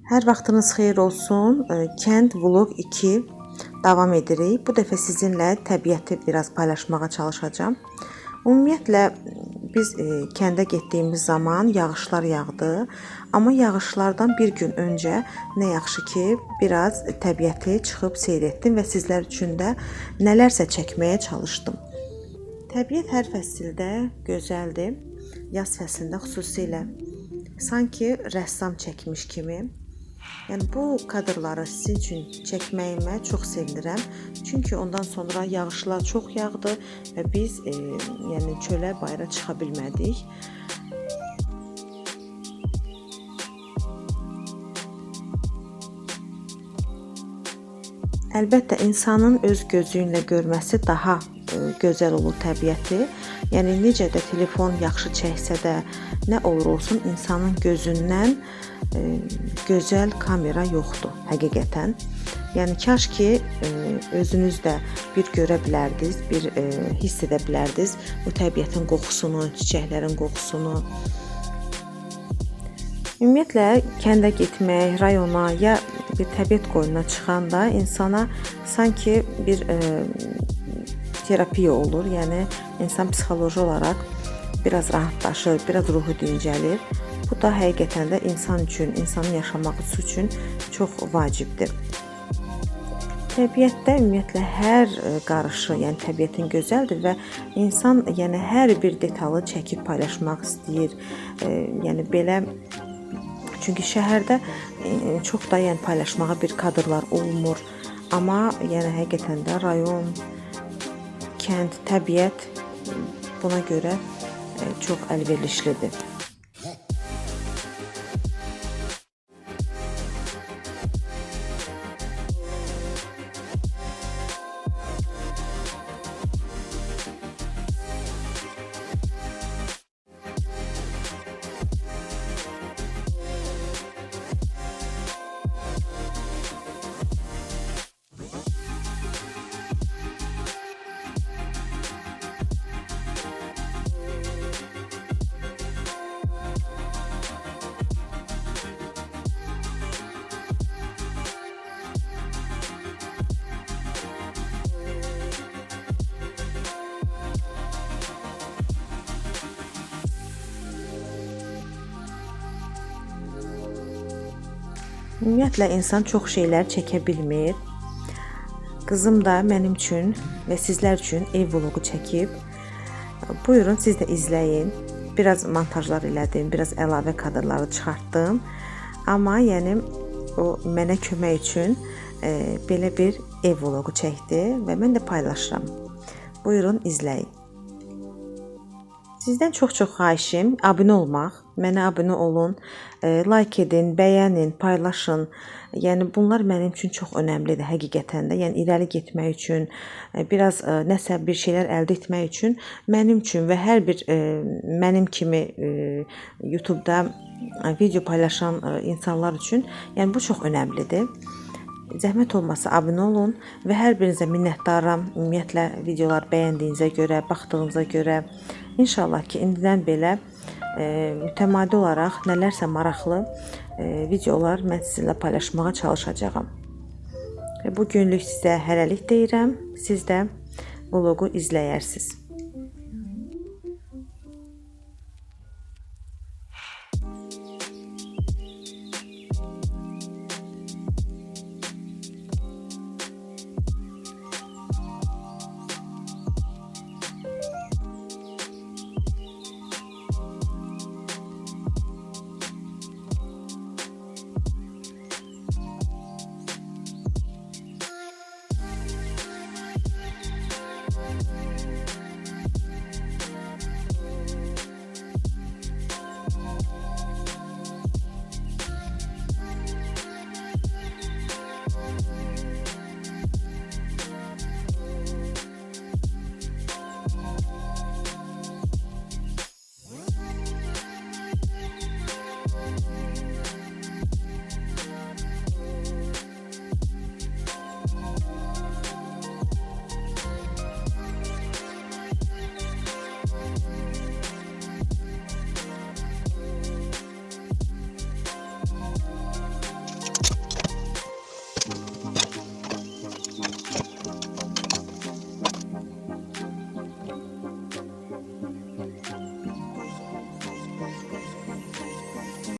Hər vaxtınız xeyir olsun. Kənd Vlog 2 davam edirik. Bu dəfə sizinlə təbiəti biraz paylaşmağa çalışacağım. Ümumiyyətlə biz kəndə getdiyimiz zaman yağışlar yağdı. Amma yağışlardan bir gün öncə nə yaxşı ki, biraz təbiəti çıxıb seyr etdim və sizlər üçün də nələrsə çəkməyə çalışdım. Təbiət hər fəsildə gözəldir. Yaz fəslində xüsusilə sanki rəssam çəkmiş kimi. Yəni bu kadrları sizin üçün çəkməyimə çox sevinirəm. Çünki ondan sonra yağışlar çox yağdı və biz yəni çölə bayıra çıxa bilmədik. Əlbəttə insanın öz gözü ilə görməsi daha gözəl olur təbiəti. Yəni necə də telefon yaxşı çəksə də, nə olur olsun insanın gözündən gözəl kamera yoxdur həqiqətən. Yəni kaş ki özünüz də bir görə bilərdiniz, bir hiss edə bilərdiniz bu təbiətin qoxusunu, çiçəklərin qoxusunu. Ümumiyyətlə kəndə getmək, rayona ya bir təbiət qoynuna çıxanda insana sanki bir terapiya olur. Yəni insan psixoloji olaraq biraz rahatlaşır, biraz ruhu dincəlir. Bu da həqiqətən də insan üçün, insanın yaşaması üçün çox vacibdir. Təbiətdə ümumiyyətlə hər qarışı, yəni təbiətin gözəldir və insan yəni hər bir detalı çəkib paylaşmaq istəyir. Yəni belə çünki şəhərdə çox da yəni paylaşmağa bir kadrlar olmur. Amma yəni həqiqətən də rayon, kənd, təbiət buna görə çox əlverişlidir. Ümumiyyətlə insan çox şeylər çəkə bilmir. Qızım da mənim üçün və sizlər üçün ev vlogu çəkib. Buyurun siz də izləyin. Biraz montajlar elədim, biraz əlavə kadrları çıxartdım. Amma yəni o mənə kömək üçün belə bir ev vlogu çəkdi və mən də paylaşıram. Buyurun izləyin. Sizdən çox xahişim abunə olmaq. Mənə abunə olun, like edin, bəyənin, paylaşın. Yəni bunlar mənim üçün çox önəmlidir həqiqətən də. Yəni irəli getmək üçün, biraz nəsə bir şeylər əldə etmək üçün mənim üçün və hər bir mənim kimi YouTube-da video paylaşan insanlar üçün yəni bu çox önəmlidir. Zəhmət olmasa abunə olun və hər birinizə minnətdaram. Ümumiyyətlə videolar bəyəndiyinizə görə, baxdığınıza görə. İnşallah ki indidən belə mütəmadi olaraq nələrsə maraqlı videolar mən sizinlə paylaşmağa çalışacağam. Bu günlük sizə hələlik deyirəm. Siz də vlogu izləyərsiniz.